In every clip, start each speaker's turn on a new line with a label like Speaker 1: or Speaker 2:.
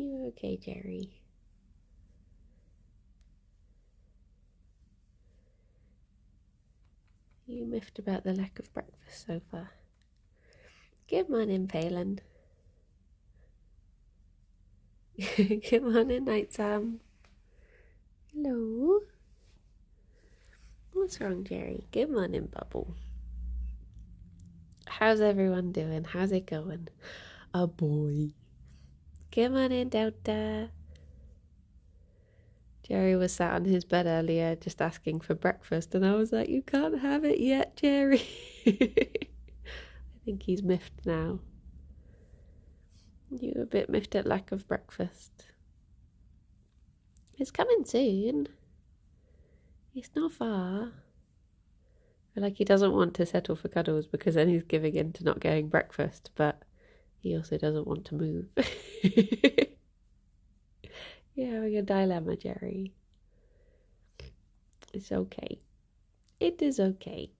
Speaker 1: You okay, Gerry? You miffed about the lack of breakfast so far. Good morning, Phelan. Good morning, Night Sam. Hello. What's wrong, Gerry? Good morning, Bubble. How's everyone doing? How's it going? A boy. Good morning, Delta. Gerry was sat on his bed earlier just asking for breakfast, and I was like, you can't have it yet, Gerry. I think he's miffed now. You were a bit miffed at lack of breakfast. It's coming soon. It's not far. I feel like he doesn't want to settle for cuddles because then he's giving in to not getting breakfast, but he also doesn't want to move. You're having a dilemma, Gerry. It's okay. It is okay.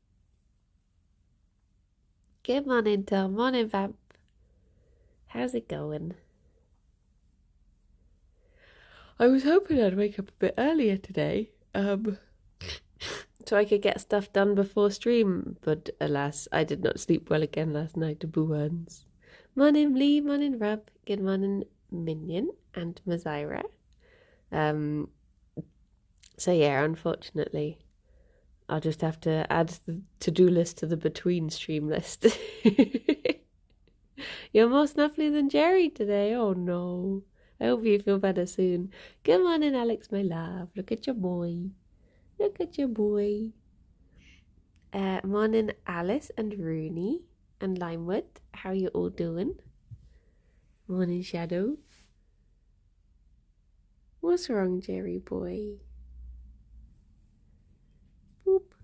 Speaker 1: Good morning, Tom. Morning, Vamp. How's it going? I was hoping I'd wake up a bit earlier today, so I could get stuff done before stream, but alas, I did not sleep well again last night. Buns. Morning, Lee. Morning, Rob. Good morning, Minion and Mazira. So yeah, unfortunately, I'll just have to add the to-do list to the between stream list. You're more snuffly than Gerry today. Oh no. I hope you feel better soon. Good morning, Alex, my love. Look at your boy. Look at your boy. Morning, Alice and Rooney and Limewood. How you all doing? Morning, Shadow. What's wrong, Gerry boy? Boop.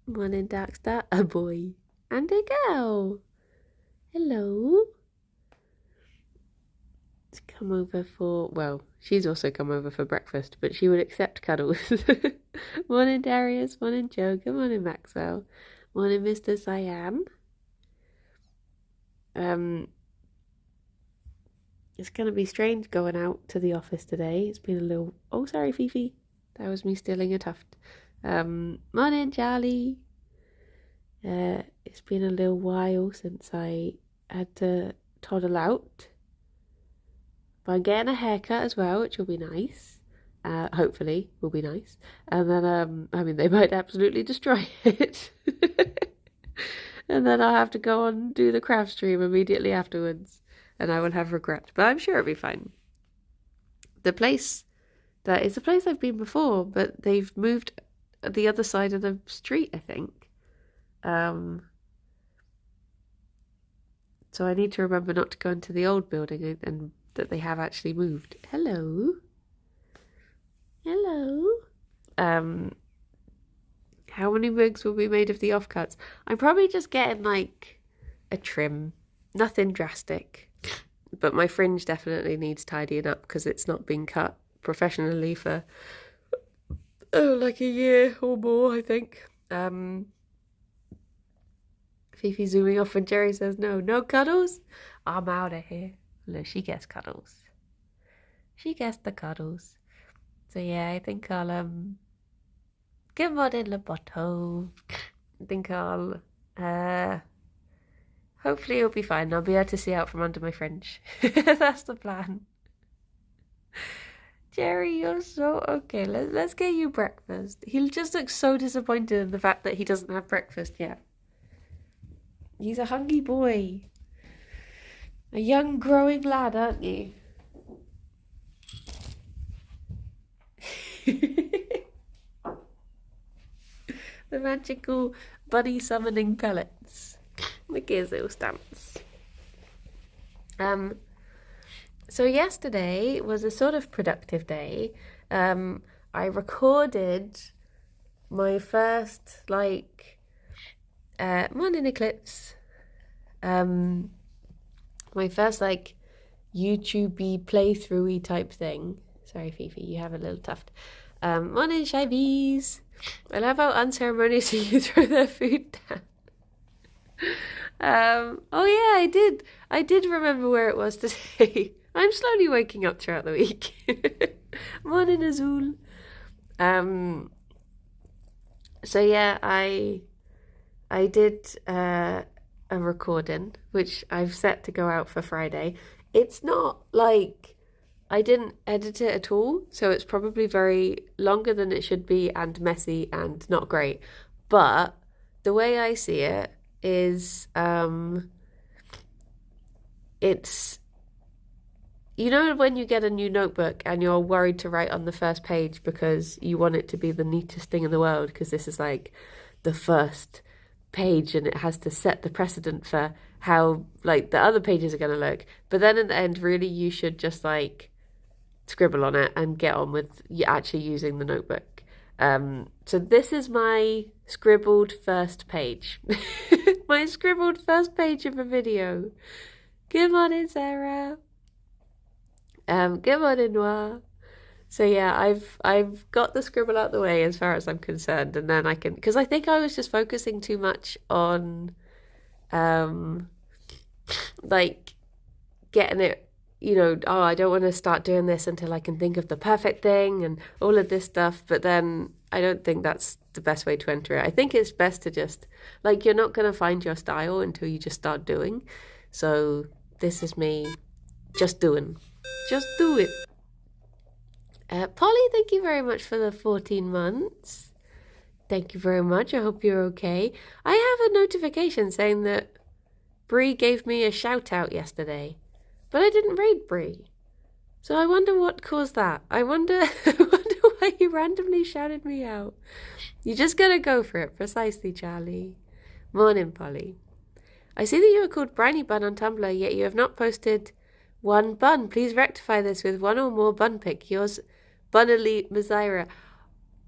Speaker 1: Morning, Darkstar. A boy and a girl. Hello. Come over for, well, she's also come over for breakfast, but she would accept cuddles. Morning, Darius. Morning, Joe. Good morning, Maxwell. Morning, Mr. Cyan. It's going to be strange going out to the office today. It's been a little, oh, sorry, Fifi. That was me stealing a tuft. Morning, Charlie. It's been a little while since I had to toddle out. But I'm getting a haircut as well, which will be nice. Hopefully, will be nice. And then, I mean, they might absolutely destroy it. And then I'll have to go on and do the craft stream immediately afterwards. And I will have regret. But I'm sure it'll be fine. The place, that is a place I've been before, but they've moved the other side of the street, I think. So I need to remember not to go into the old building and that they have actually moved. Hello. Hello. How many wigs will be made of the offcuts? I'm probably just getting like a trim. Nothing drastic. But my fringe definitely needs tidying up because it's not been cut professionally for like a year or more, I think. Fifi zooming off when Gerry says no. No cuddles? I'm out of here. No, she gets cuddles. She gets the cuddles. So yeah, I think I'll good morning, Loboto. I think I'll hopefully it'll be fine. I'll be able to see out from under my fringe. That's the plan. Gerry, you're so okay. Let's get you breakfast. He just looks so disappointed in the fact that he doesn't have breakfast yet. He's a hungry boy. A young growing lad, aren't you? The magical bunny summoning pellets. Look at his little stance. So yesterday was a sort of productive day. I recorded my first morning eclipse. My first YouTube-y playthrough-y type thing. Sorry, Fifi, you have a little tuft. Morning, shy bees. I love how unceremoniously you throw their food down. Oh yeah, I did remember where it was today. I'm slowly waking up throughout the week. Morning, Azul. So yeah, I did a recording, which I've set to go out for Friday. It's not like I didn't edit it at all, so it's probably very longer than it should be and messy and not great. But the way I see it is, it's, you know, when you get a new notebook and you're worried to write on the first page because you want it to be the neatest thing in the world, because this is like the first page and it has to set the precedent for how like the other pages are going to look. But then in the end, really, you should just like scribble on it and get on with actually using the notebook. So this is my scribbled first page. My scribbled first page of a video. Good morning, Sarah. Good morning, Noir. So yeah, I've got the scribble out the way as far as I'm concerned, and then I can, because I think I was just focusing too much on like getting it, you know, oh, I don't want to start doing this until I can think of the perfect thing and all of this stuff. But then I don't think that's the best way to enter it. I think it's best to just, like, you're not going to find your style until you just start doing. So this is me just doing. Just do it. Polly, thank you very much for the 14 months. Thank you very much. I hope you're okay. I have a notification saying that Bree gave me a shout out yesterday, but I didn't raid Bree. So I wonder what caused that. I wonder why he randomly shouted me out. You just gotta go for it. Precisely, Charlie. Morning, Polly. I see that you are called Briny Bun on Tumblr, yet you have not posted one bun. Please rectify this with one or more bun pic. Yours, Bunnily Mazira.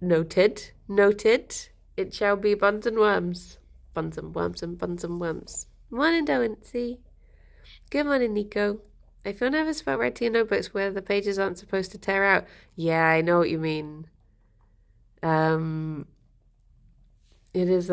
Speaker 1: Noted. Noted. It shall be buns and worms. Buns and worms and buns and worms. Morning, Doency. Good morning, Nico. I feel nervous about writing in notebooks where the pages aren't supposed to tear out. Yeah, I know what you mean. It is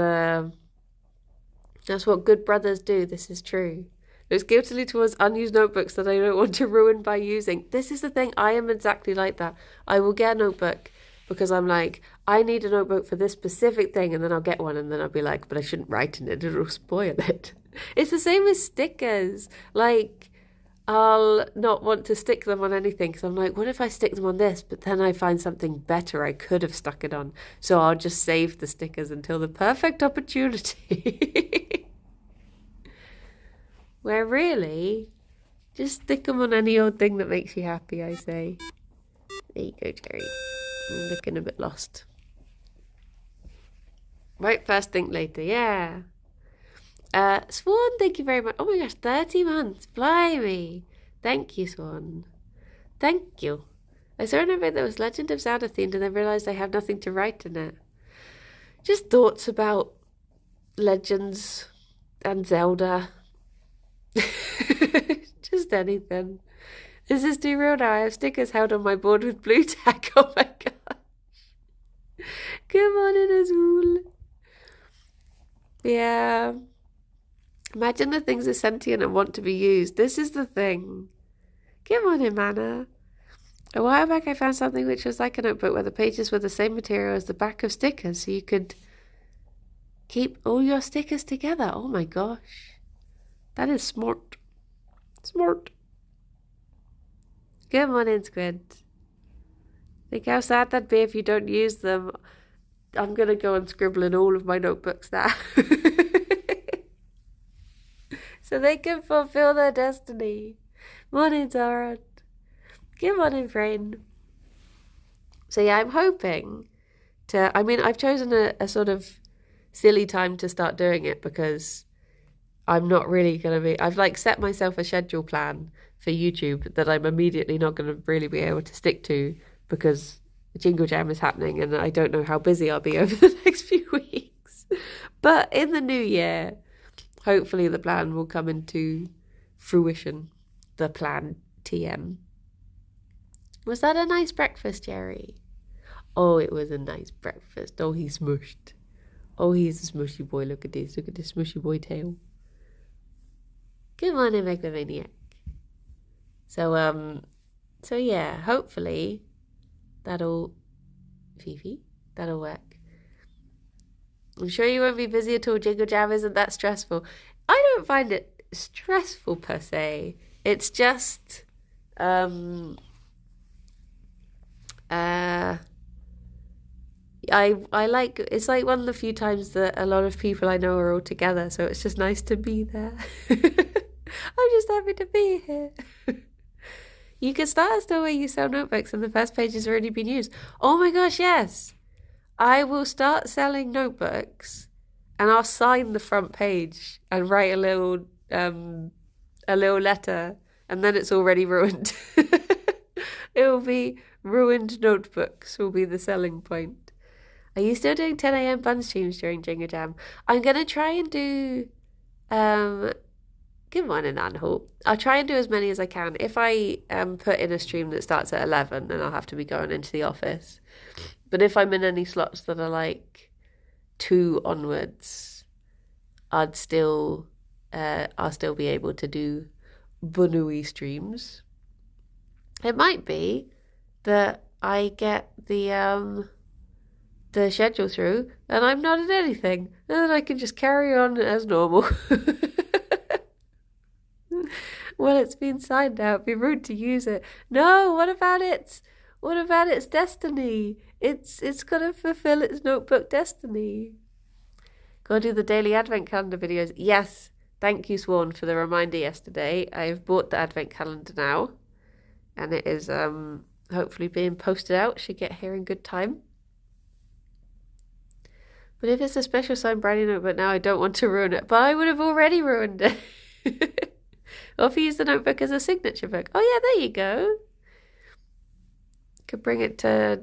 Speaker 1: that's what good brothers do. This is true. Looks guiltily towards unused notebooks that I don't want to ruin by using. This is the thing. I am exactly like that. I will get a notebook because I'm like, I need a notebook for this specific thing, and then I'll get one, and then I'll be like, but I shouldn't write in it. It'll spoil it. It's the same with stickers. Like, I'll not want to stick them on anything because I'm like, what if I stick them on this? But then I find something better I could have stuck it on. So I'll just save the stickers until the perfect opportunity. Where really, just stick them on any old thing that makes you happy, I say. There you go, Gerry. I'm looking a bit lost. Right first, think later. Yeah. Swan, thank you very much. Oh my gosh, 30 months. Blimey. Thank you, Swan. Thank you. I saw an event that was Legend of Zelda themed and then realised I have nothing to write in it. Just thoughts about Legends and Zelda. Just anything. This is too real now. I have stickers held on my board with blue tack. Oh my gosh. Good morning, Azul. Yeah. Imagine the things are sentient and want to be used. This is the thing. Good morning, Mana. A while back I found something which was like a notebook where the pages were the same material as the back of stickers, so you could keep all your stickers together. Oh my gosh. That is smart. Smart. Good morning, Squid. Think how sad that'd be if you don't use them. I'm going to go and scribble in all of my notebooks now. So they can fulfill their destiny. Morning, Zara. Good morning, friend. So yeah, I'm hoping to, I mean, I've chosen a sort of silly time to start doing it because I'm not really going to be, I've like set myself a schedule plan for YouTube that I'm immediately not going to really be able to stick to because Jingle Jam is happening and I don't know how busy I'll be over the next few weeks. But in the new year, hopefully the plan will come into fruition. The plan TM. Was that a nice breakfast, Gerry? Oh, it was a nice breakfast. Oh, he smushed. Oh, he's a smushy boy. Look at this. Look at this smushy boy tail. Good morning, Megalomaniac. So yeah, hopefully that'll work. I'm sure you won't be busy at all. Jingle Jam isn't that stressful. I don't find it stressful per se. It's just I like, it's like one of the few times that a lot of people I know are all together, so it's just nice to be there. I'm just happy to be here. You can start a store where you sell notebooks and the first page has already been used. Oh my gosh, yes. I will start selling notebooks and I'll sign the front page and write a little letter, and then it's already ruined. It will be ruined notebooks will be the selling point. Are you still doing 10 a.m. bun streams during Jingle Jam? I'm going to try and do... Good morning, Anhalt. I'll try and do as many as I can. If I put in a stream that starts at 11, then I'll have to be going into the office. But if I'm in any slots that are like 2 onwards, I'll still be able to do Bunui streams. It might be that I get the schedule through and I'm not in anything, and then I can just carry on as normal. Well, it's been signed out. It'd be rude to use it. No, what about its destiny? It's gonna fulfill its notebook destiny. Gotta do the daily advent calendar videos. Yes, thank you, Swan, for the reminder yesterday. I've bought the advent calendar now, and it is hopefully being posted out. Should get here in good time. But if it's a special signed brand new notebook now, I don't want to ruin it. But I would have already ruined it. Or if you use the notebook as a signature book. Oh yeah, there you go. Could bring it to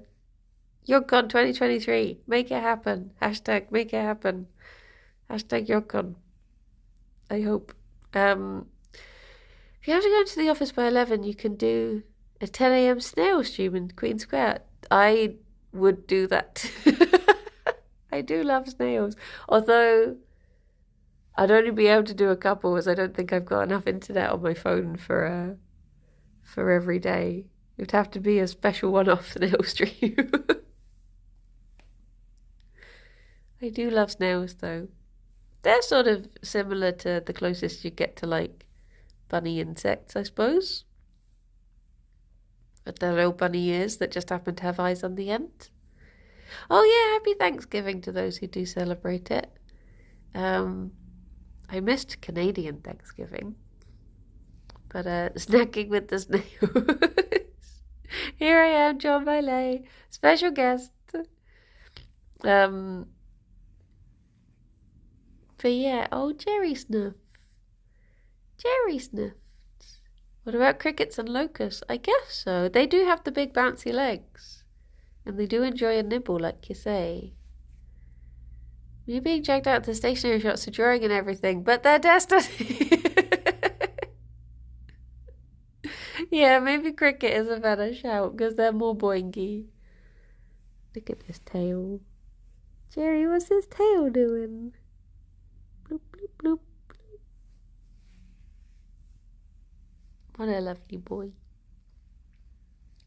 Speaker 1: YogCon 2023. Make it happen. Hashtag make it happen. Hashtag YogCon. I hope. If you have to go into the office by 11, you can do a 10 a.m. snail stream in Queen Square. I would do that. I do love snails. Although I'd only be able to do a couple, as I don't think I've got enough internet on my phone for every day. It would have to be a special one-off snail stream. I do love snails, though. They're sort of similar to the closest you get to, like, bunny insects, I suppose. But they're little bunny ears that just happen to have eyes on the end. Oh yeah, happy Thanksgiving to those who do celebrate it. I missed Canadian Thanksgiving, but snacking with the snails. Here I am, John Miley, special guest. But yeah, oh, Gerry Snuff. Gerry Snuff. What about crickets and locusts? I guess so. They do have the big bouncy legs, and they do enjoy a nibble, like you say. You're being dragged out to stationery shops for drawing and everything, but they're destiny. Yeah, maybe cricket is a better shout because they're more boingy. Look at this tail. Gerry, what's his tail doing? Bloop, bloop, bloop, bloop. What a lovely boy.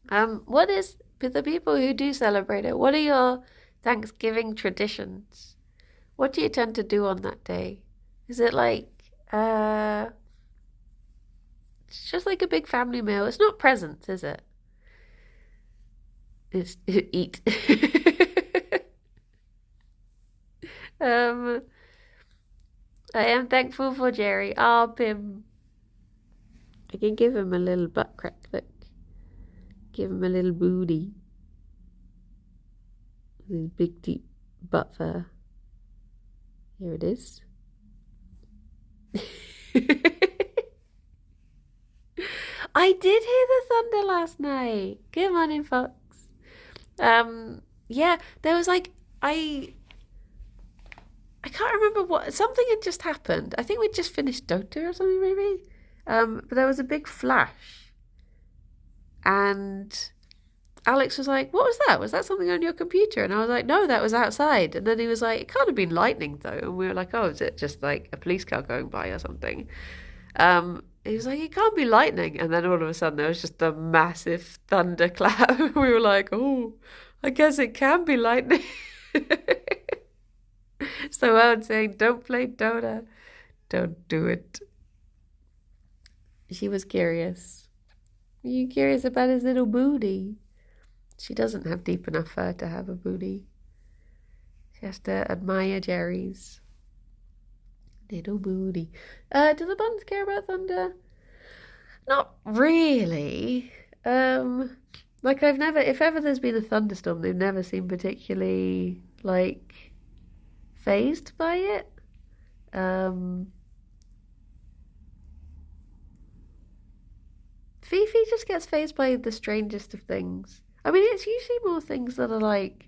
Speaker 1: What is, with the people who do celebrate it, what are your Thanksgiving traditions? What do you tend to do on that day? Is it like, it's just like a big family meal. It's not presents, is it? It's eat. I am thankful for Gerry. Oh, Pim. I can give him a little butt crack, look. Give him a little booty. With his big deep butt fur. Here it is. I did hear the thunder last night. Good morning, Fox. Yeah, there was like, I can't remember what, something had just happened. I think we'd just finished Dota or something, maybe. But there was a big flash. And Alex was like, what was that? Was that something on your computer? And I was like, no, that was outside. And then he was like, it can't have been lightning though. And we were like, oh, is it just like a police car going by or something? he was like, it can't be lightning. And then all of a sudden there was just a massive thunderclap. We were like, oh, I guess it can be lightning. So I'm saying, don't play Dota. Don't do it. She was curious. Are you curious about his little booty? She doesn't have deep enough fur to have a booty. She has to admire Gerry's little booty. Do the buns care about thunder? Not really. Like I've never, if ever there's been a thunderstorm, they've never seemed particularly like fazed by it. Fifi just gets fazed by the strangest of things. I mean, it's usually more things that are like,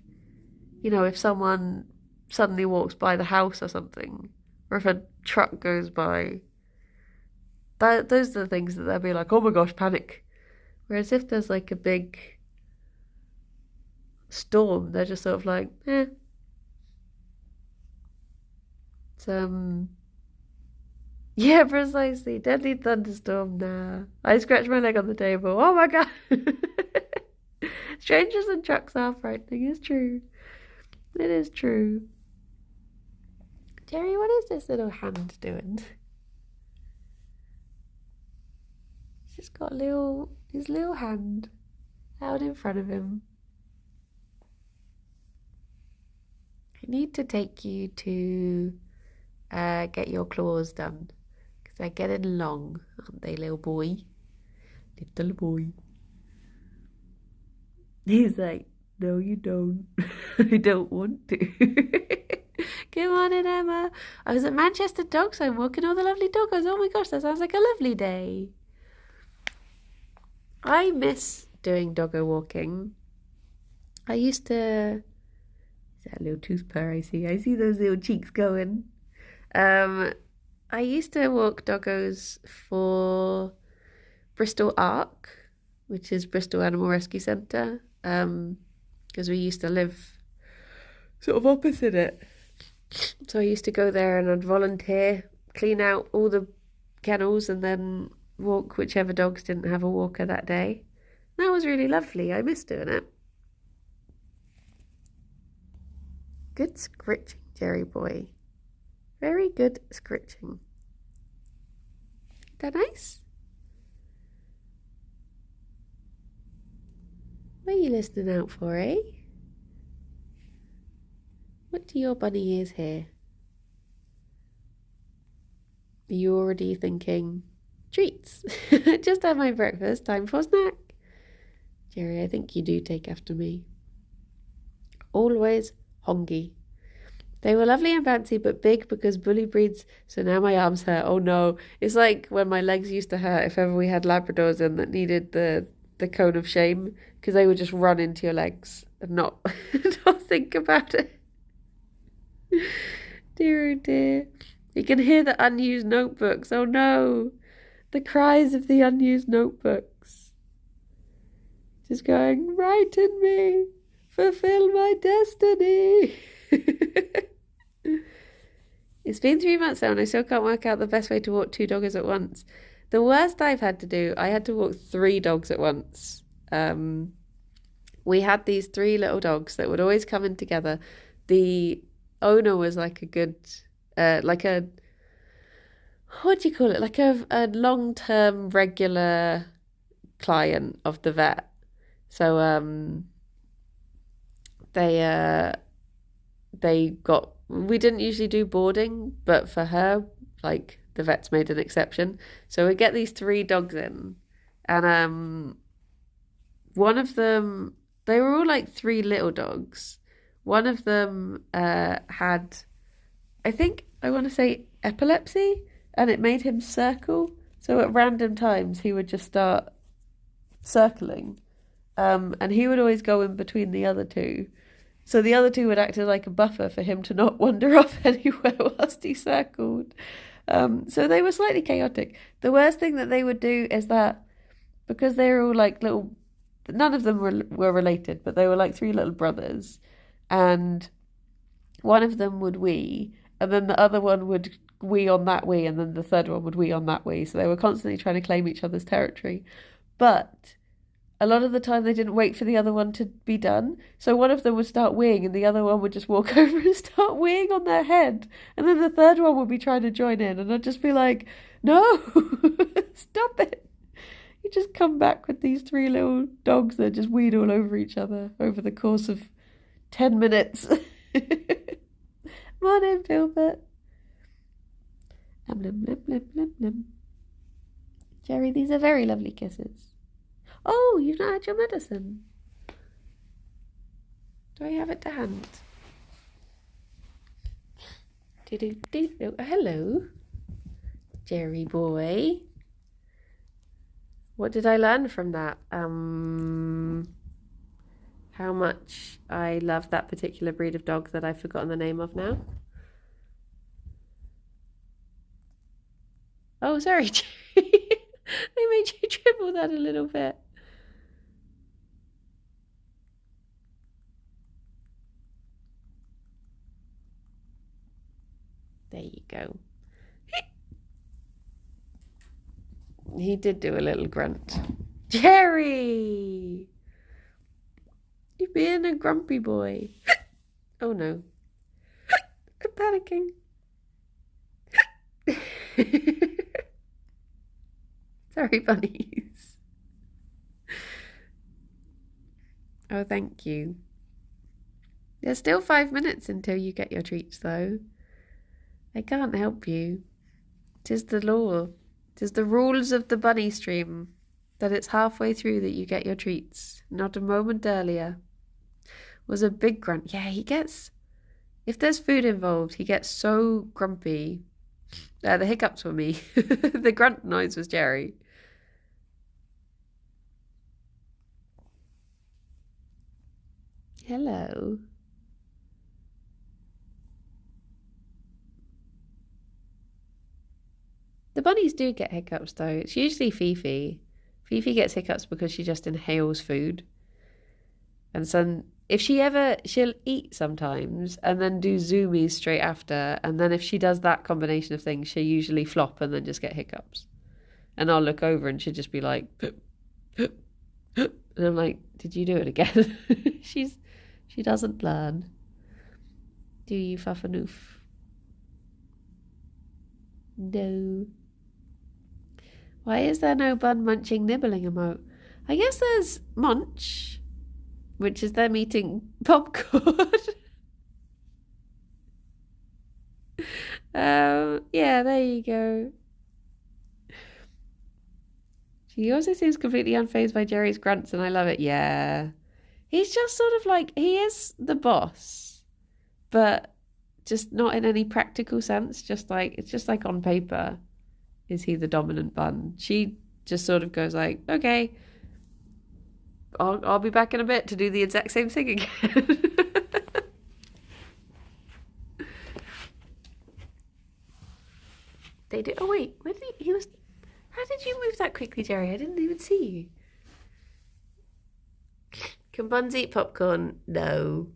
Speaker 1: you know, if someone suddenly walks by the house or something, or if a truck goes by. Those are the things that they'll be like, oh my gosh, panic. Whereas if there's like a big storm, they're just sort of like, eh. Yeah, precisely. Deadly thunderstorm now. I scratched my leg on the table. Oh my god. Strangers and trucks are frightening. It's true. It is true. Gerry, what is this little hand doing? He's just got his little hand out in front of him. I need to take you to get your claws done. Because they're getting long, aren't they, little boy? Little boy. He's like, no, you don't. I don't want to. Come on in, Emma. I was at Manchester Dogs Home walking all the lovely doggos. Oh my gosh, that sounds like a lovely day. I miss doing doggo walking. I used to... Is that a little tooth purr I see? I see those little cheeks going. I used to walk doggos for Bristol Ark, which is Bristol Animal Rescue Centre, because we used to live sort of opposite it. So I used to go there and I'd volunteer, clean out all the kennels and then walk whichever dogs didn't have a walker that day. That was really lovely. I miss doing it. Good scritching, Gerry boy. Very good scritching. Is that nice? What are you listening out for, eh? What do your bunny ears hear? Are you already thinking, treats? Just had my breakfast, time for a snack. Gerry, I think you do take after me. Always hongy. They were lovely and bouncy, but big because bully breeds, so now my arms hurt. Oh no. It's like when my legs used to hurt if ever we had Labradors in that needed the cone of shame, because they would just run into your legs and not think about it. Dear oh dear. You can hear the unused notebooks. Oh no. The cries of the unused notebooks. Just going, write in me. Fulfill my destiny. It's been 3 months now and I still can't work out the best way to walk 2 doggos at once. The worst I've had to do, I had to walk 3 dogs at once. We had these 3 little dogs that would always come in together. The owner was like a good, what do you call it? Like a long-term regular client of the vet. So we didn't usually do boarding, but for her, like, the vet's made an exception. So we get these 3 dogs in, and one of them, they were all like 3 little dogs. One of them had, I want to say epilepsy, and it made him circle. So at random times he would just start circling, and he would always go in between the other 2. So the other 2 would act as like a buffer for him to not wander off anywhere whilst he circled. So they were slightly chaotic. The worst thing that they would do is that, because they were all like little, none of them were related, but they were like 3 little brothers, and one of them would wee, and then the other one would wee on that wee, and then the third one would wee on that wee. So they were constantly trying to claim each other's territory. But a lot of the time they didn't wait for the other one to be done. So one of them would start weeing and the other one would just walk over and start weeing on their head. And then the third one would be trying to join in. And I'd just be like, no, stop it. You just come back with these three little dogs that just weed all over each other over the course of 10 minutes. Morning, Filbert. Blum, blum, blum, blum, blum, blum. Gerry, these are very lovely kisses. Oh, you've not had your medicine. Do I have it to hand? Oh, hello, Gerry boy. What did I learn from that? How much I love that particular breed of dog that I've forgotten the name of now. Oh, sorry, Gerry. I made you dribble that a little bit. There you go. He did do a little grunt. Gerry! You're being a grumpy boy. Oh no. I'm panicking. Sorry, bunnies. Oh, thank you. There's still 5 minutes until you get your treats, though. I can't help you. 'Tis the law. 'Tis the rules of the bunny stream that it's halfway through that you get your treats, not a moment earlier. Was a big grunt. Yeah, he gets... If there's food involved, he gets so grumpy. The hiccups were me. The grunt noise was Gerry. Hello. The bunnies do get hiccups though. It's usually Fifi. Fifi gets hiccups because she just inhales food. And so if she'll eat sometimes and then do zoomies straight after. And then if she does that combination of things, she'll usually flop and then just get hiccups. And I'll look over and she'll just be like, "Hup, hup, hup." And I'm like, did you do it again? She doesn't learn. Do you, Fuffanoof? No. Why is there no bun munching nibbling emote? I guess there's munch, which is them eating popcorn. Yeah, there you go. She also seems completely unfazed by Gerry's grunts, and I love it. Yeah. He's just sort of like, he is the boss, but just not in any practical sense. Just like, it's just like on paper, is he the dominant bun? She just sort of goes like, okay, I'll be back in a bit to do the exact same thing again. They do. Oh wait, where did he was? How did you move that quickly, Gerry? I didn't even see you. Can buns eat popcorn? No.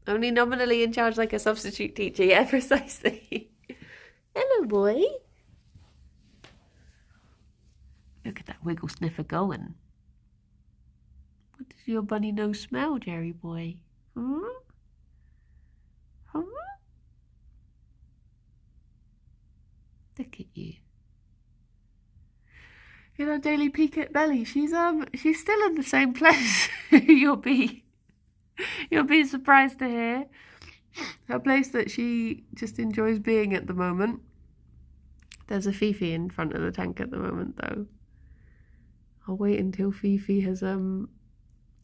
Speaker 1: Only nominally in charge like a substitute teacher. Yeah, precisely. Hello, boy. Look at that wiggle sniffer going. What does your bunny nose smell, Gerry boy? Hmm? Huh? Look at you. In our daily peek at Belly, she's still in the same place. You'll be surprised to hear. Her place that she just enjoys being at the moment. There's a Fifi in front of the tank at the moment, though. I'll wait until Fifi has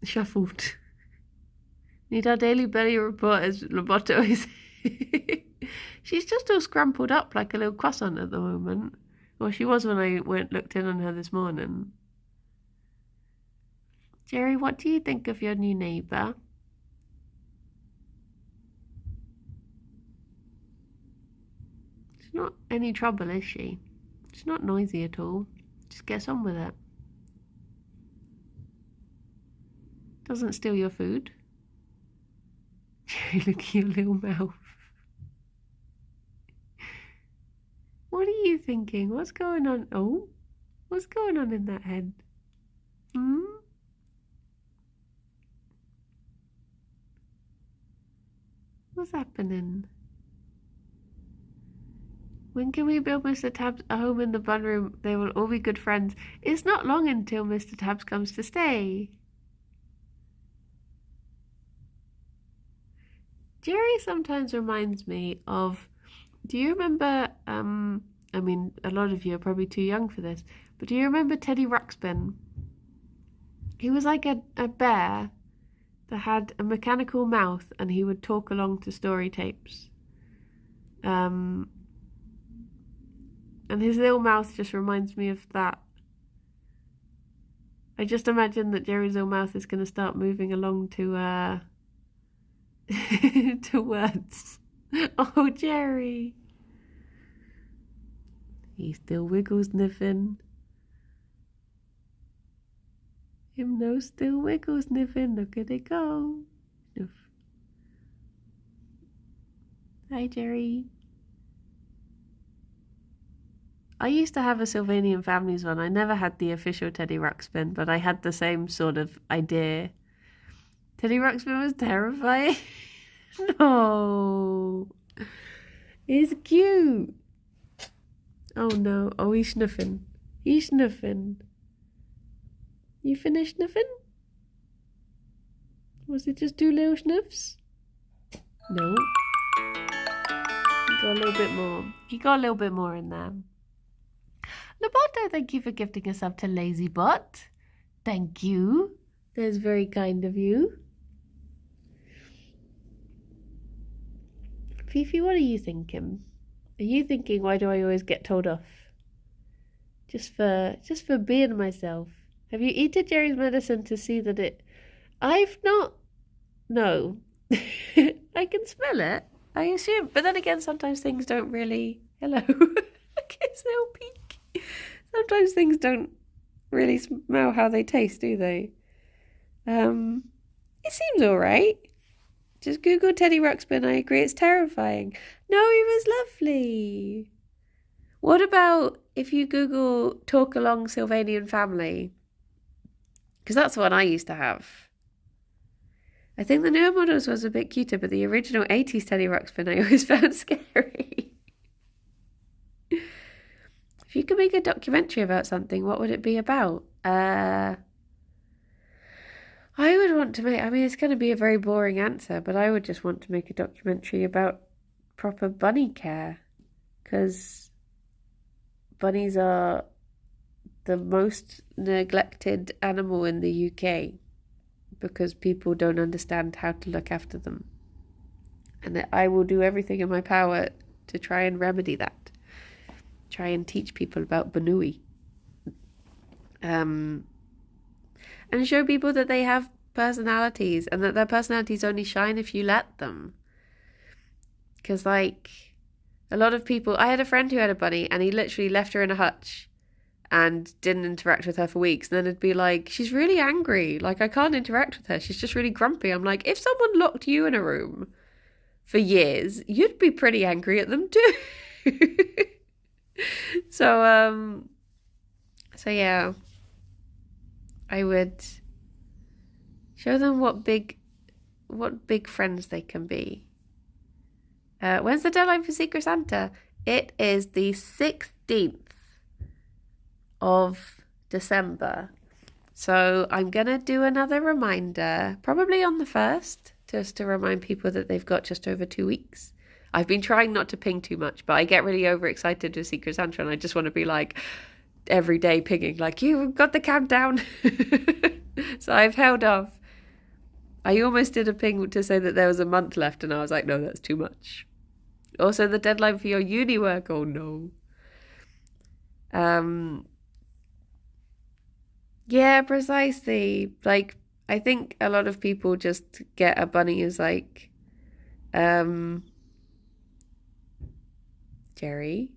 Speaker 1: shuffled. Need our daily Belly report, as Loboto is. She's just all scrambled up like a little croissant at the moment. Well, she was when I looked in on her this morning. Gerry, what do you think of your new neighbour? She's not any trouble, is she? She's not noisy at all. Just gets on with it. Doesn't steal your food. Gerry, look at your little mouth. What are you thinking? What's going on? Oh, what's going on in that head? Hmm? What's happening? When can we build Mr. Tabs a home in the bun room? They will all be good friends. It's not long until Mr. Tabs comes to stay. Gerry sometimes reminds me of, do you remember, I mean, a lot of you are probably too young for this, but do you remember Teddy Ruxpin? He was like a bear that had a mechanical mouth and he would talk along to story tapes. And his little mouth just reminds me of that. I just imagine that Gerry's little mouth is going to start moving along to to words. Oh, Gerry. He still wiggles sniffing. Him no still wiggles sniffing. Look at it go. Sniff. Hi, Gerry. I used to have a Sylvanian Families one. I never had the official Teddy Ruxpin, but I had the same sort of idea. Teddy Ruxpin was terrifying. No. He's cute. Oh no. Oh, he's sniffing. He's sniffing. You finished sniffing? Was it just 2 little sniffs? No. He got a little bit more. He got a little bit more in there. Loboto, thank you for gifting a sub to LazyBot. Thank you. That's very kind of you. Fifi, what are you thinking? Are you thinking, why do I always get told off? Just for being myself. Have you eaten Gerry's medicine to see that it... I've not... No. I can smell it, I assume. But then again, sometimes things don't really... Hello. Look at his little peek. Sometimes things don't really smell how they taste, do they? It seems alright. Just Google Teddy Ruxpin. I agree, it's terrifying. No, he was lovely. What about if you Google Talk Along Sylvanian Family? Because that's the one I used to have. I think the newer models was a bit cuter, but the original 80s Teddy Ruxpin I always found scary. If you could make a documentary about something, what would it be about? I would want to make... I mean, it's going to be a very boring answer, but I would just want to make a documentary about proper bunny care. Because bunnies are the most neglected animal in the UK because people don't understand how to look after them. And I will do everything in my power to try and remedy that. Try and teach people about Banui. And show people that they have personalities and that their personalities only shine if you let them. Because, like, a lot of people... I had a friend who had a bunny and he literally left her in a hutch and didn't interact with her for weeks. And then it'd be like, she's really angry. Like, I can't interact with her. She's just really grumpy. I'm like, if someone locked you in a room for years, you'd be pretty angry at them too. So yeah, I would show them what big friends they can be. When's the deadline for Secret Santa? It is the 16th of December. So I'm going to do another reminder, probably on the 1st, just to remind people that they've got just over 2 weeks. I've been trying not to ping too much, but I get really overexcited with Secret Santa and I just want to be like every day pinging, like, you've got the countdown. So I've held off. I almost did a ping to say that there was a month left and I was like, no, that's too much. Also, the deadline for your uni work, oh no. Yeah, precisely. Like, I think a lot of people just get a bunny as like, Gerry,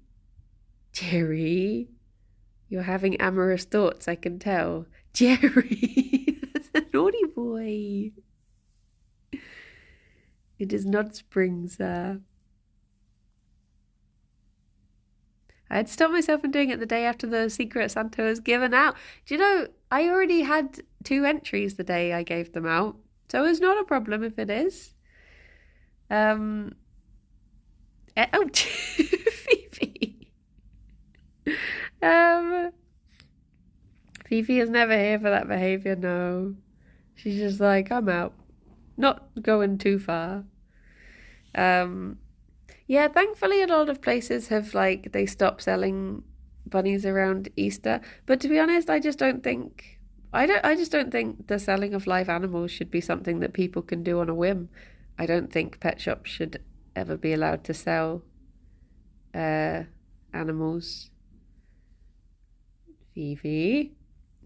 Speaker 1: you're having amorous thoughts, I can tell. Gerry, that's a naughty boy. It is not spring, sir. I'd stop myself from doing it the day after the Secret Santa was given out. Do you know, I already had 2 entries the day I gave them out, so it's not a problem if it is. Oh, Fifi. Fifi is never here for that behaviour, no. She's just like, I'm out. Not going too far. Yeah, thankfully a lot of places have they stopped selling bunnies around Easter. But to be honest, I just don't think the selling of live animals should be something that people can do on a whim. I don't think pet shops should ever be allowed to sell animals. Fifi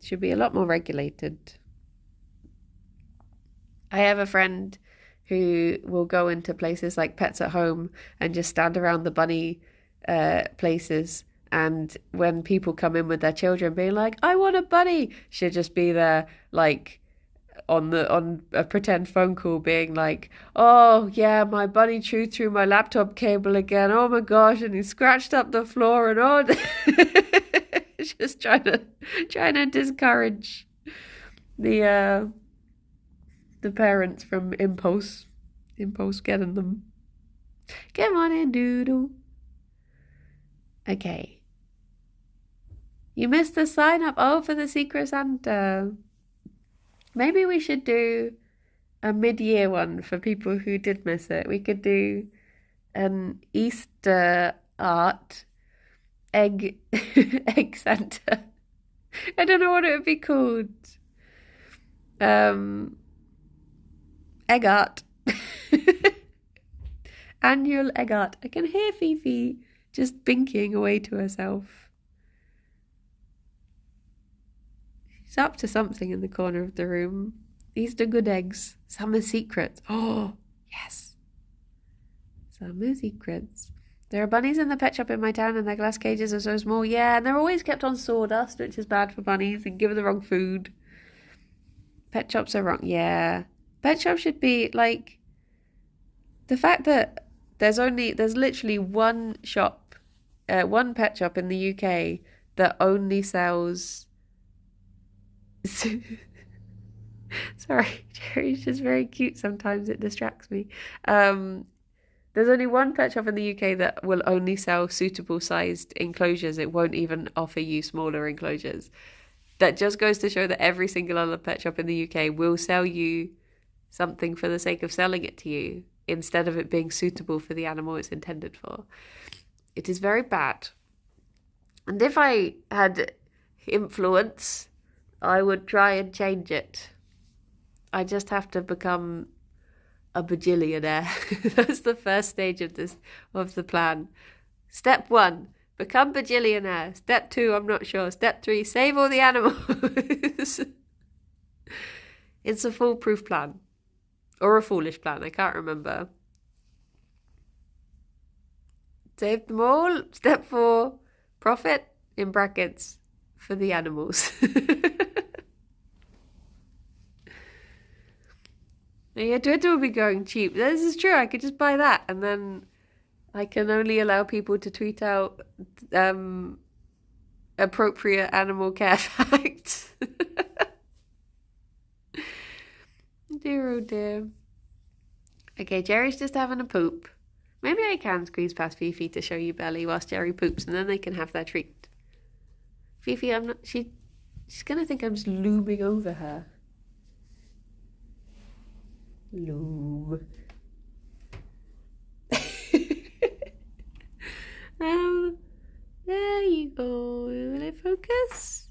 Speaker 1: should be a lot more regulated. I have a friend who will go into places like Pets at Home and just stand around the bunny places. And when people come in with their children being like, I want a bunny, she'll just be there on a pretend phone call being like, oh yeah, my bunny chewed through my laptop cable again. Oh my gosh, and he scratched up the floor and all. Just trying to discourage the parents from impulse getting them. Come on in, Doodle. Okay. You missed the sign up. Oh, for the Secret Santa. Maybe we should do a mid-year one for people who did miss it. We could do an Easter art egg Santa. I don't know what it would be called. Egg art. Annual egg art. I can hear Fifi just binking away to herself. She's up to something in the corner of the room. These are good eggs. Summer secrets. Oh, yes. Summer secrets. There are bunnies in the pet shop in my town and their glass cages are so small. Yeah, and they're always kept on sawdust, which is bad for bunnies, and given the wrong food. Pet shops are wrong. Yeah. Pet shops should be the fact that there's literally one pet shop in the UK that only sells. Sorry, Gerry's just very cute. Sometimes it distracts me. There's only one pet shop in the UK that will only sell suitable sized enclosures. It won't even offer you smaller enclosures. That just goes to show that every single other pet shop in the UK will sell you something for the sake of selling it to you, instead of it being suitable for the animal it's intended for. It is very bad. And if I had influence, I would try and change it. I just have to become a bajillionaire. That's the first stage of the plan. Step 1, become bajillionaire. Step 2, I'm not sure. Step 3, save all the animals. It's a foolproof plan. Or a foolish plan, I can't remember. Save them all. Step 4, profit, in brackets, for the animals. Yeah, Twitter will be going cheap. This is true, I could just buy that, and then I can only allow people to tweet out appropriate animal care facts. Dear oh dear. Okay, Gerry's just having a poop. Maybe I can squeeze past Fifi to show you Belly whilst Gerry poops, and then they can have their treat. Fifi, she's gonna think I'm just looming over her. Loom. There you go. Will it focus?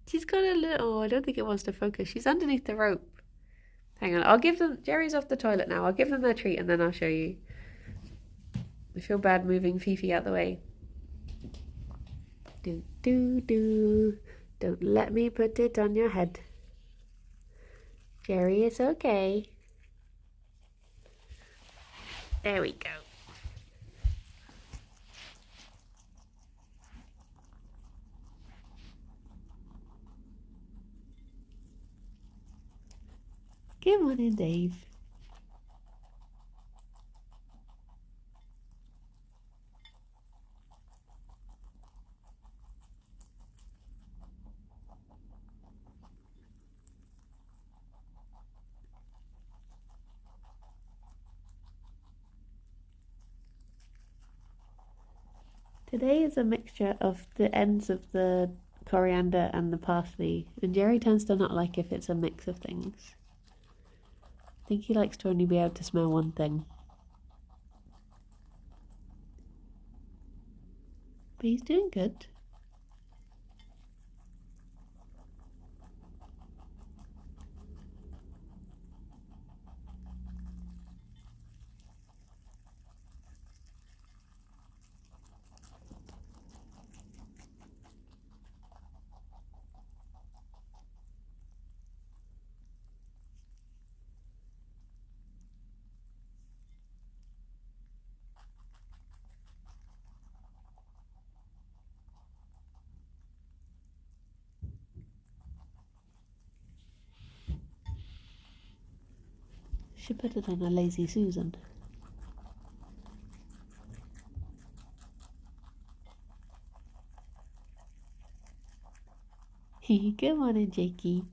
Speaker 1: She's got a little... Oh, I don't think it wants to focus. She's underneath the rope. Hang on. I'll give them... Gerry's off the toilet now. I'll give them their treat and then I'll show you. I feel bad moving Fifi out the way. Do. Don't let me put it on your head. Gerry, it's okay. There we go. Come on in, Dave. Today is a mixture of the ends of the coriander and the parsley, and Gerry tends to not like if it's a mix of things. I think he likes to only be able to smell one thing. But he's doing good. Should put it on a lazy Susan. Come on in, Jakey.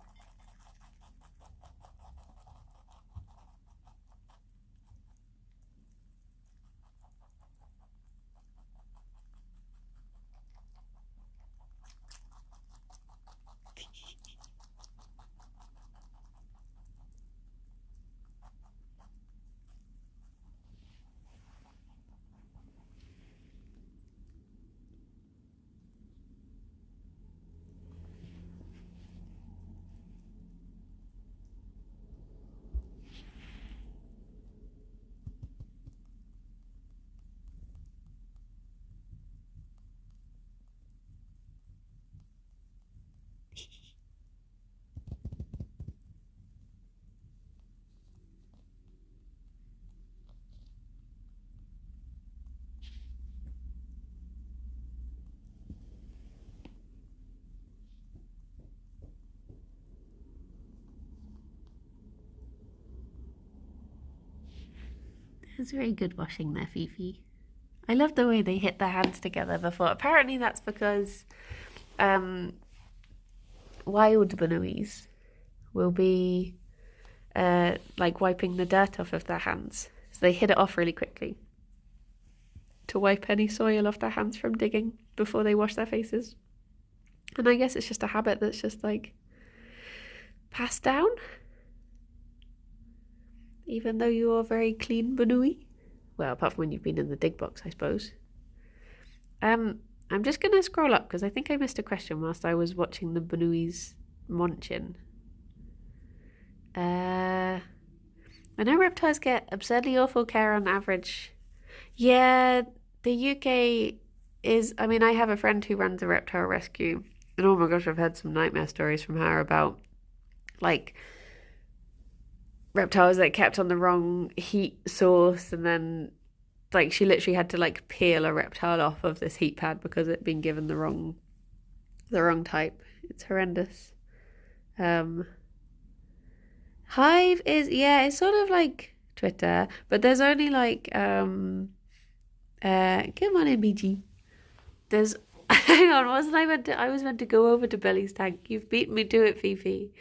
Speaker 1: It's very good washing there, Fifi. I love the way they hit their hands together before. Apparently that's because wild Bunoois will be like wiping the dirt off of their hands. So they hit it off really quickly to wipe any soil off their hands from digging before they wash their faces. And I guess it's just a habit that's just like passed down. Even though you are very clean Bunooi. Well, apart from when you've been in the dig box, I suppose. I'm just going to scroll up because I think I missed a question whilst I was watching the Bunoois munching. I know reptiles get absurdly awful care on average. Yeah, the UK is... I mean, I have a friend who runs a reptile rescue. And oh my gosh, I've heard some nightmare stories from her about, like, reptiles that kept on the wrong heat source, and then like she literally had to like peel a reptile off of this heat pad because it'd been given the wrong type. It's horrendous. Hive is, yeah, it's sort of like Twitter, but there's only like come on in, BG. There's hang on, wasn't I meant to... I was meant to go over to Billy's tank. You've beaten me to it, Fifi.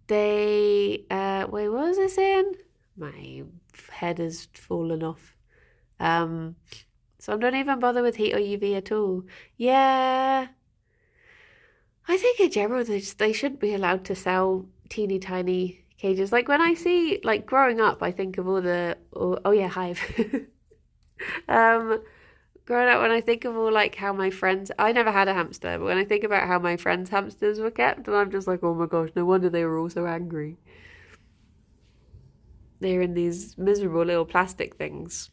Speaker 1: They wait, what was I saying? My head has fallen off. Some don't even bother with heat or UV at all. Yeah, I think in general they should be allowed to sell teeny tiny cages. Like when I see, like growing up, I think of all the oh yeah, Hive. Growing up, when I think of all like how my friends, I never had a hamster, but when I think about how my friends' hamsters were kept, and I'm just like, oh my gosh, no wonder they were all so angry. They're in these miserable little plastic things,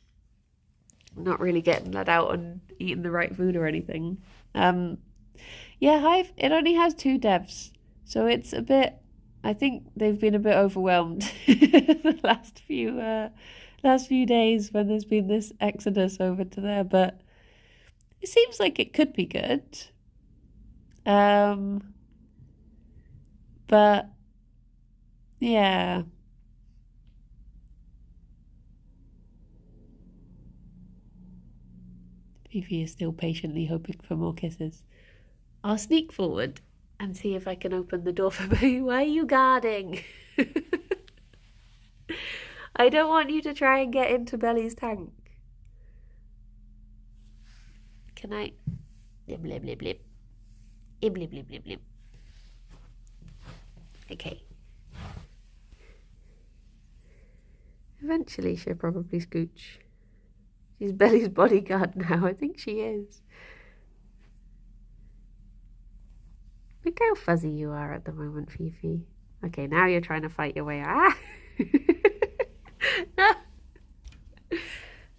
Speaker 1: not really getting let out and eating the right food or anything. Yeah, Hive, it only has 2 devs, so it's a bit, I think they've been a bit overwhelmed the last few days when there's been this exodus over to there, but it seems like it could be good. But yeah. Fifi is still patiently hoping for more kisses. I'll sneak forward and see if I can open the door for me. Why are you guarding? I don't want you to try and get into Belly's tank. Can I? Blip, blip, blip, blip. Blip, blip, blip, blip, blip. Okay. Eventually she'll probably scooch. She's Belly's bodyguard now. I think she is. Look how fuzzy you are at the moment, Fifi. Okay, now you're trying to fight your way out. No.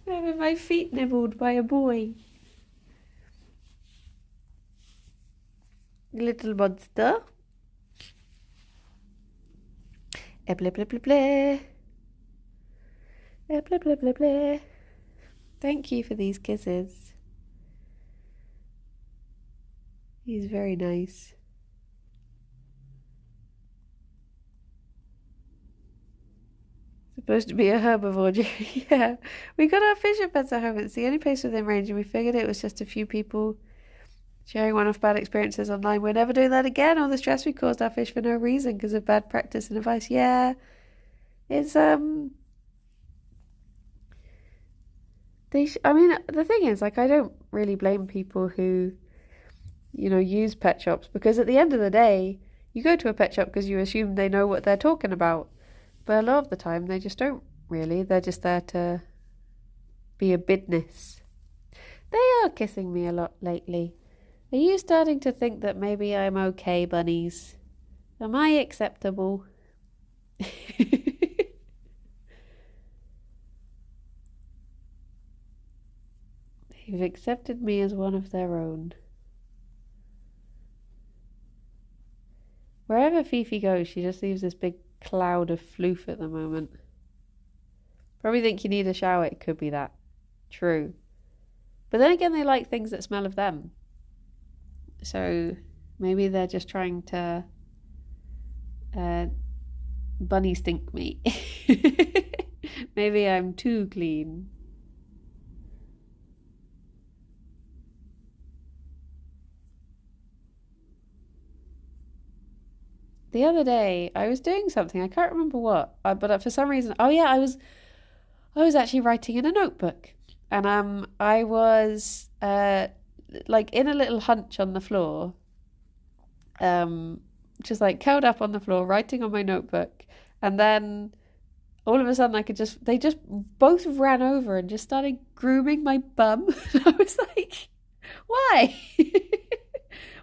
Speaker 1: Having my feet nibbled by a boy. Little monster. Blah, blah, blah, blah. Blah, blah, blah, blah. Thank you for these kisses. He's very nice. Supposed to be a herbivore. Yeah, we got our fisher pets at home. It's the only place within range, and we figured it was just a few people sharing one-off bad experiences online. We're never doing that again. All the stress we caused our fish for no reason because of bad practice and advice. Yeah, it's I mean, the thing is, like, I don't really blame people who, use pet shops, because at the end of the day, you go to a pet shop because you assume they know what they're talking about. But a lot of the time, they just don't really. They're just there to be a business. They are kissing me a lot lately. Are you starting to think that maybe I'm okay, bunnies? Am I acceptable? They've accepted me as one of their own. Wherever Fifi goes, she just leaves this big cloud of floof at the moment. Probably think you need a shower. It could be that. True. But then again, they like things that smell of them. So maybe they're just trying to bunny stink me. Maybe I'm too clean. The other day, I was doing something. I can't remember what, but for some reason, oh yeah, I was actually writing in a notebook, and I was like in a little hunch on the floor, just like curled up on the floor, writing on my notebook, and then all of a sudden they just both ran over and just started grooming my bum. And I was like, why?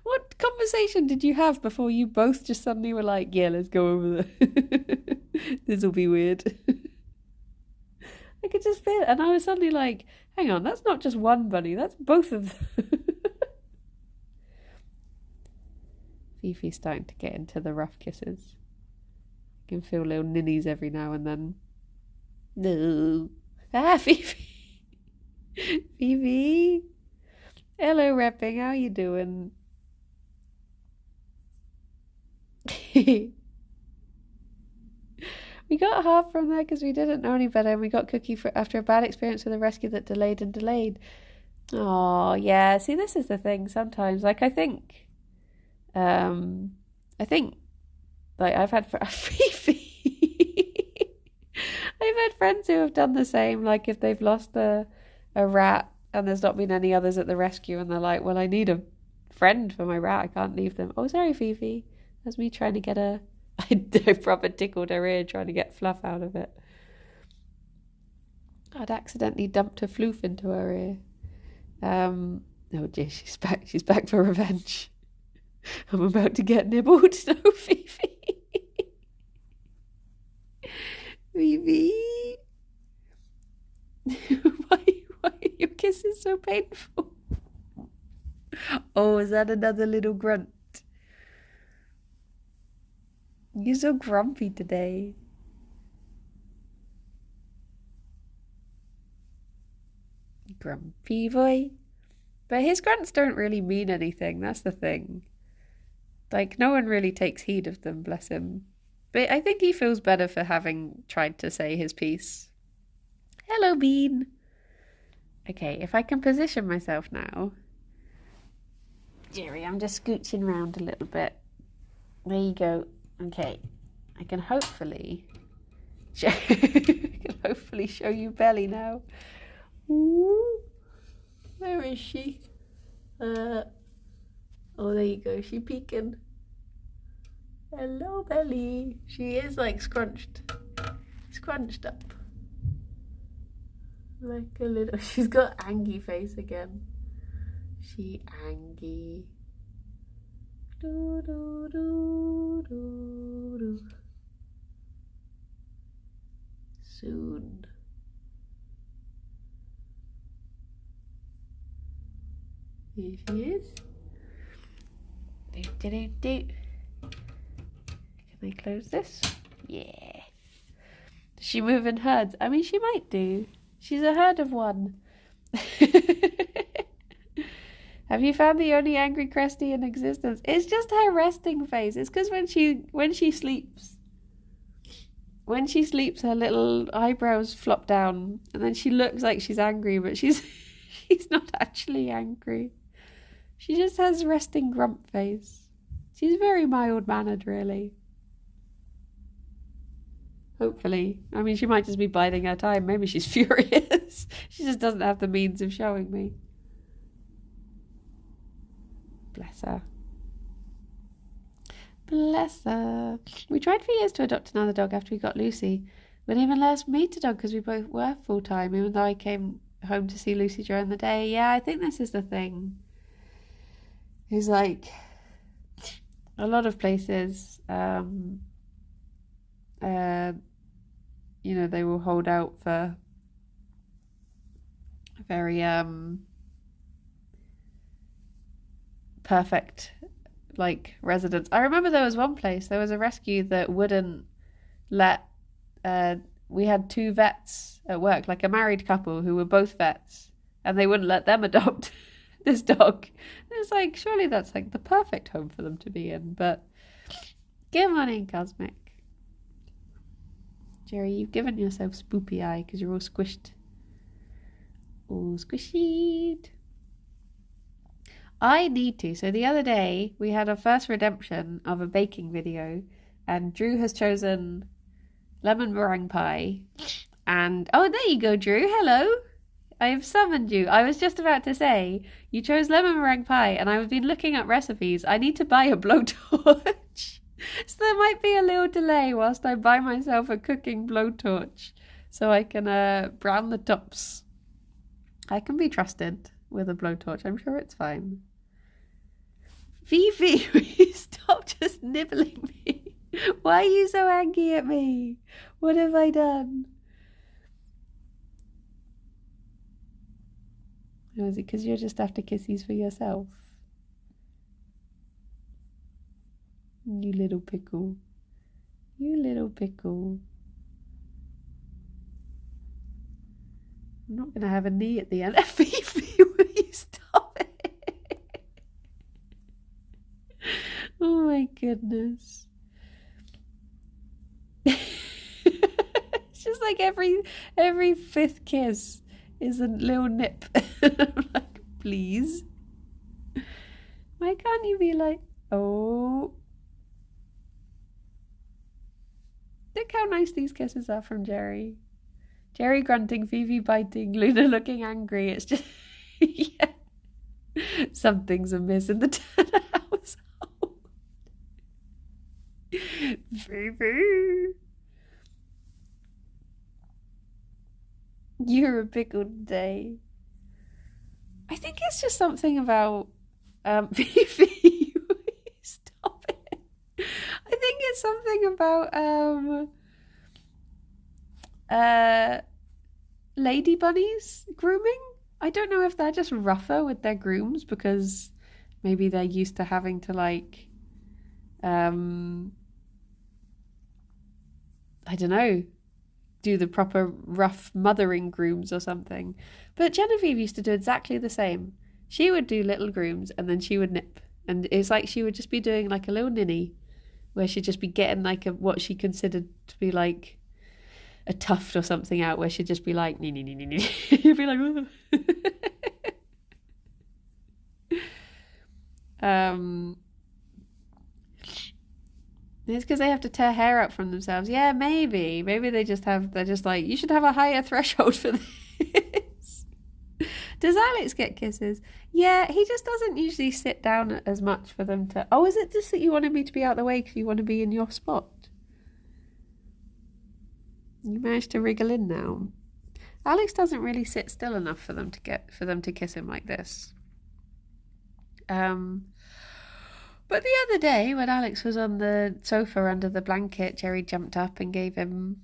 Speaker 1: What conversation did you have before you both just suddenly were like, yeah, let's go over there. This'll be weird. I could just feel it. And I was suddenly like, hang on, that's not just one bunny, that's both of them. Fifi's starting to get into the rough kisses. I can feel little ninnies every now and then. No. Ah, Fifi. Fifi. Hello, Repping. How are you doing? We got half from there because we didn't know any better, and we got Cookie after a bad experience with a rescue that delayed and delayed. Oh yeah, see, this is the thing sometimes. Like, I think like I've had Fifi. I've had friends who have done the same. Like, if they've lost a rat and there's not been any others at the rescue, and they're like, well, I need a friend for my rat. I can't leave them. Oh, sorry, Fifi. That's me trying to get I proper tickled her ear trying to get fluff out of it. I'd accidentally dumped a floof into her ear. Oh dear, she's back. She's back for revenge. I'm about to get nibbled. No, Fifi. Fifi. Why are your kisses so painful? Oh, is that another little grunt? You're so grumpy today. Grumpy boy. But his grunts don't really mean anything. That's the thing. Like, no one really takes heed of them, bless him. But I think he feels better for having tried to say his piece. Hello, Bean. Okay, if I can position myself now. Gerry, I'm just scooching around a little bit. There you go. Okay, I can hopefully hopefully show you belly now. Ooh. Where is she? Oh, there you go. She peeking. Hello, belly. She is like scrunched up. Like a little. She's got Angie face again. She Angie. Do do do do do. Soon. Here she is. Do do do do. Can I close this? Yeah. Does she move in herds? I mean, she might do. She's a herd of one. Have you found the only angry Cresty in existence? It's just her resting face. It's because when she sleeps, her little eyebrows flop down, and then she looks like she's angry, but she's not actually angry. She just has resting grump face. She's very mild-mannered, really. Hopefully. I mean, she might just be biding her time. Maybe she's furious. She just doesn't have the means of showing me. Bless her. Bless her. We tried for years to adopt another dog after we got Lucy. Wouldn't even let us meet a dog because we both work full-time, even though I came home to see Lucy during the day. Yeah, I think this is the thing. It's like a lot of places, you know, they will hold out for very perfect like residents. I remember there was one place, there was a rescue that wouldn't let we had 2 vets at work, like a married couple who were both vets, and they wouldn't let them adopt this dog. It's like, surely that's like the perfect home for them to be in. But good morning, Cosmic. Gerry, you've given yourself spoopy eye because you're all squished. All squished. I need to. So the other day, we had our first redemption of a baking video, and Drew has chosen lemon meringue pie. And, oh, there you go, Drew. Hello. I have summoned you. I was just about to say, you chose lemon meringue pie, and I've been looking at recipes. I need to buy a blowtorch. So there might be a little delay whilst I buy myself a cooking blowtorch so I can brown the tops. I can be trusted with a blowtorch. I'm sure it's fine. Fifi, will you stop just nibbling me? Why are you so angry at me? What have I done? Or is it because you're just after kisses for yourself? You little pickle. You little pickle. I'm not going to have a knee at the end. Fifi, will you stop it? Oh my goodness. It's just like every 5th kiss is a little nip. I'm like, please. Why can't you be like, oh. Look how nice these kisses are from Gerry. Gerry grunting, Fifi biting, Luna looking angry. It's just, yeah. Something's amiss in the Turner household. Fifi. You're a pickle today. I think it's just something about Fifi. Stop it. I think it's something about lady bunnies grooming. I don't know if they're just rougher with their grooms because maybe they're used to having to like I don't know, do the proper rough mothering grooms or something. But Genevieve used to do exactly the same. She would do little grooms and then she would nip. And it's like she would just be doing like a little ninny where she'd just be getting like what she considered to be like a tuft or something out, where she'd just be like, nee, nee, nee, nee, nee. You'd be like, It's because they have to tear hair out from themselves. Yeah, maybe. Maybe they're just like, you should have a higher threshold for this. Does Alex get kisses? Yeah, he just doesn't usually sit down as much for them to... Oh, is it just that you wanted me to be out the way because you want to be in your spot? You managed to wriggle in now. Alex doesn't really sit still enough for them to kiss him like this. But the other day, when Alex was on the sofa under the blanket, Gerry jumped up and gave him...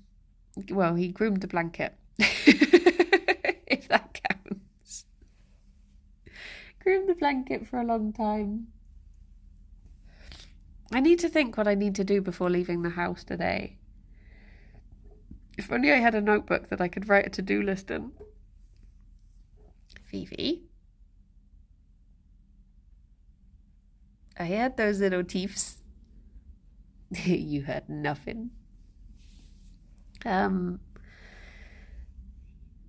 Speaker 1: Well, he groomed the blanket. If that counts. Groomed the blanket for a long time. I need to think what I need to do before leaving the house today. If only I had a notebook that I could write a to-do list in. Fifi? I heard those little teeths. You heard nothing. I'm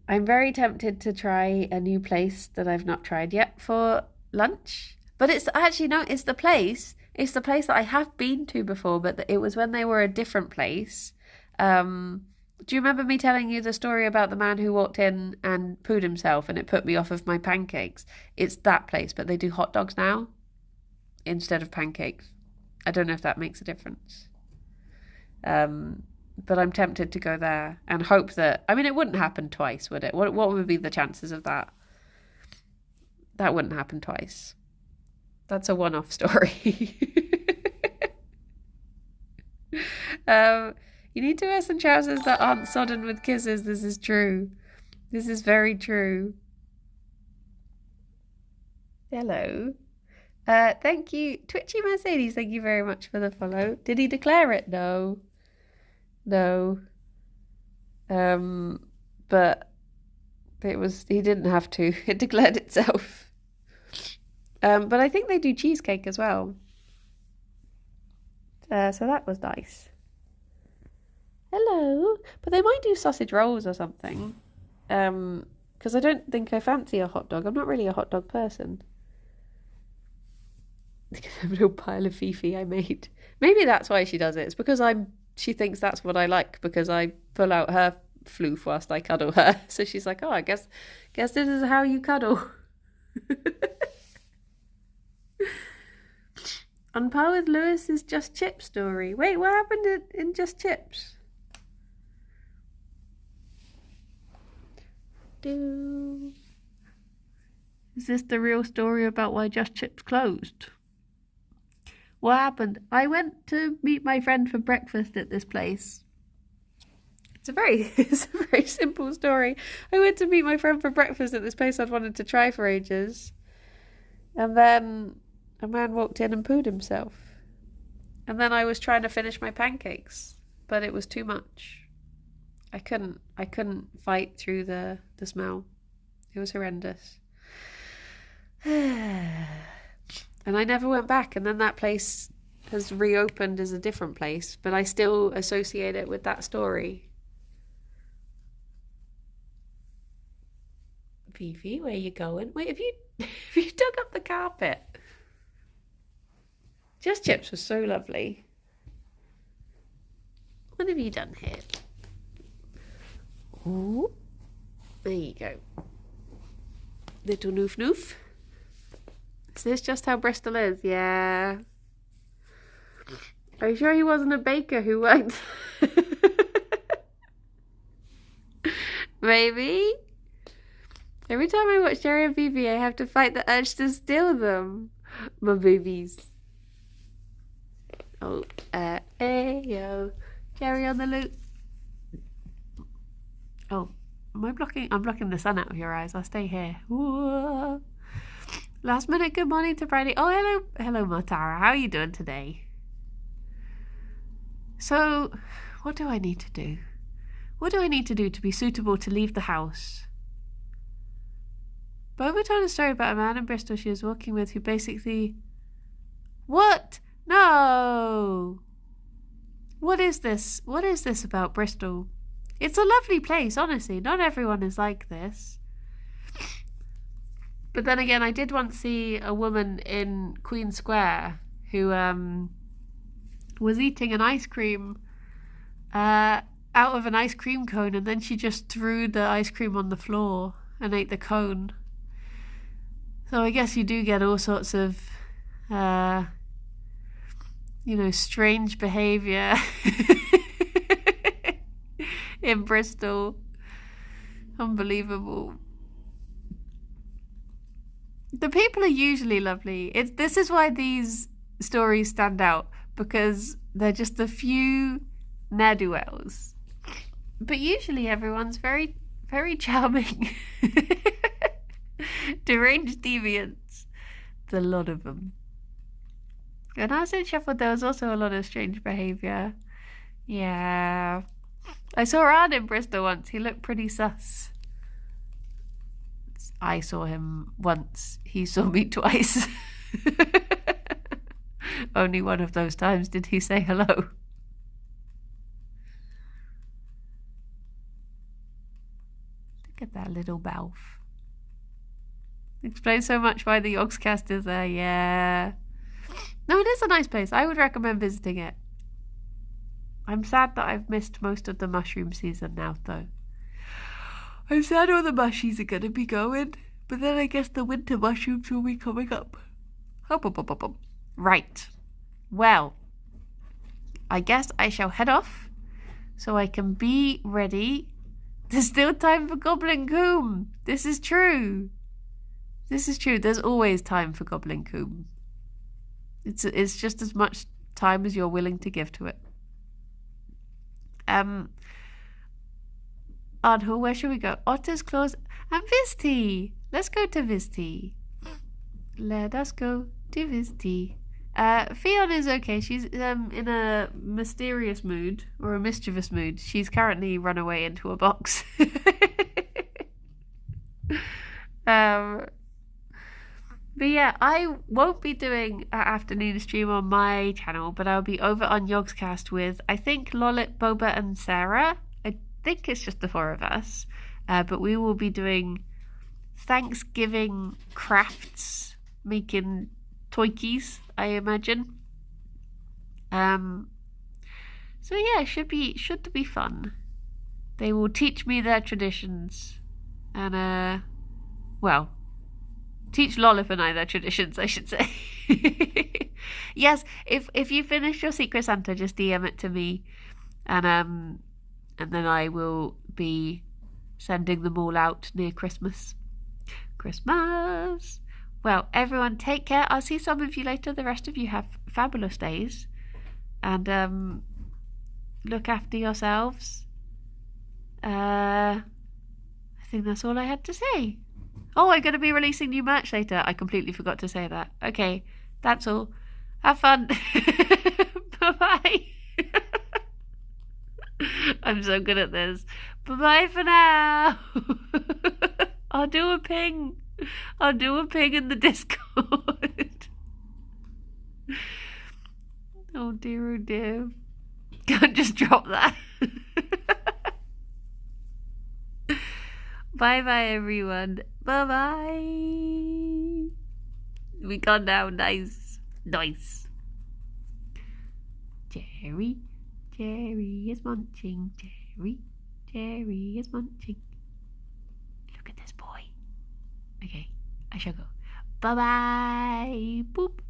Speaker 1: very tempted to try a new place that I've not tried yet for lunch. But it's actually, no, it's the place. It's the place that I have been to before, but it was when they were a different place. Do you remember me telling you the story about the man who walked in and pooed himself and it put me off of my pancakes? It's that place, but they do hot dogs now instead of pancakes. I don't know if that makes a difference. But I'm tempted to go there and hope that... I mean, it wouldn't happen twice, would it? What would be the chances of that? That wouldn't happen twice. That's a one-off story. You need to wear some trousers that aren't sodden with kisses. This is true. This is very true. Hello. Thank you. Twitchy Mercedes, thank you very much for the follow. Did he declare it? No. No. But he didn't have to. It declared itself. But I think they do cheesecake as well. So that was nice. Hello. But they might do sausage rolls or something. Because I don't think I fancy a hot dog. I'm not really a hot dog person. Look at that little pile of Fifi I made. Maybe that's why she does it. It's because she thinks that's what I like, because I pull out her floof whilst I cuddle her. So she's like, oh, I guess this is how you cuddle. On par with Lewis's Just Chips story. Wait, what happened in Just Chips? Is this the real story about why Just Chips closed? What happened? I went to meet my friend for breakfast at this place. It's a very simple story. I went to meet my friend for breakfast at this place I'd wanted to try for ages. And then a man walked in and pooed himself. And then I was trying to finish my pancakes, but it was too much. I couldn't fight through the smell. It was horrendous. And I never went back, and then that place has reopened as a different place, but I still associate it with that story. Fifi, where you going? Wait, have you dug up the carpet? Just Chips was so lovely. What have you done here? Oh, there you go. Little noof noof. Is this just how Bristol is? Yeah. Are you sure he wasn't a baker who worked? Maybe. Every time I watch Gerry and Ffion, I have to fight the urge to steal them. My babies. Oh, yo. Gerry on the loop. Oh, I'm blocking the sun out of your eyes. I'll stay here. Whoa. Last minute good morning to Brady. Oh, hello Matara. How are you doing today? So, what do I need to do? What do I need to do to be suitable to leave the house? Boba told a story about a man in Bristol she was walking with who basically... What? No! What is this? What is this about Bristol? It's a lovely place, honestly. Not everyone is like this. But then again, I did once see a woman in Queen Square who was eating an ice cream out of an ice cream cone, and then she just threw the ice cream on the floor and ate the cone. So I guess you do get all sorts of, strange behaviour in Bristol. Unbelievable. The people are usually lovely. This is why these stories stand out, because they're just a few ne'er-do-wells. But usually everyone's very, very charming. Deranged deviants. There's a lot of them. When I was in Sheffield, there was also a lot of strange behaviour. Yeah. I saw Ard in Bristol once. He looked pretty sus. I saw him once. He saw me twice. Only one of those times did he say hello. Look at that little mouth. Explains so much why the Yogscast is there. Yeah. No, it is a nice place. I would recommend visiting it. I'm sad that I've missed most of the mushroom season now, though. I'm sad all the mushies are going to be going, but then I guess the winter mushrooms will be coming up. Right. Well, I guess I shall head off so I can be ready. There's still time for Goblin Coombe. This is true. There's always time for Goblin Coombe. It's just as much time as you're willing to give to it. Arnhall, where should we go? Otter's Claws and Visti. Let's go to Visti. Let us go to Visti. Ffion is okay. She's in a mysterious mood, or a mischievous mood. She's currently run away into a box. But yeah, I won't be doing an afternoon stream on my channel, but I'll be over on Yogscast with, I think, Lolit, Boba and Sarah. I think it's just the four of us. But we will be doing Thanksgiving crafts, making toikies, I imagine. So yeah, should be fun. They will teach me their traditions. And teach Lollip and I their traditions, I should say. Yes, if you finish your Secret Santa, just DM it to me, and then I will be sending them all out near Christmas. Well, everyone, take care. I'll see some of you later. The rest of you have fabulous days, and look after yourselves. I think that's all I had to say. Oh, I'm going to be releasing new merch later. I completely forgot to say that. Okay, that's all. Have fun. Bye-bye. I'm so good at this. Bye-bye for now. I'll do a ping in the Discord. Oh dear. Can't just drop that. Bye everyone. Bye. We got now. Nice. Gerry is munching. Gerry is munching. Look at this boy. Okay, I shall go. Bye. Boop.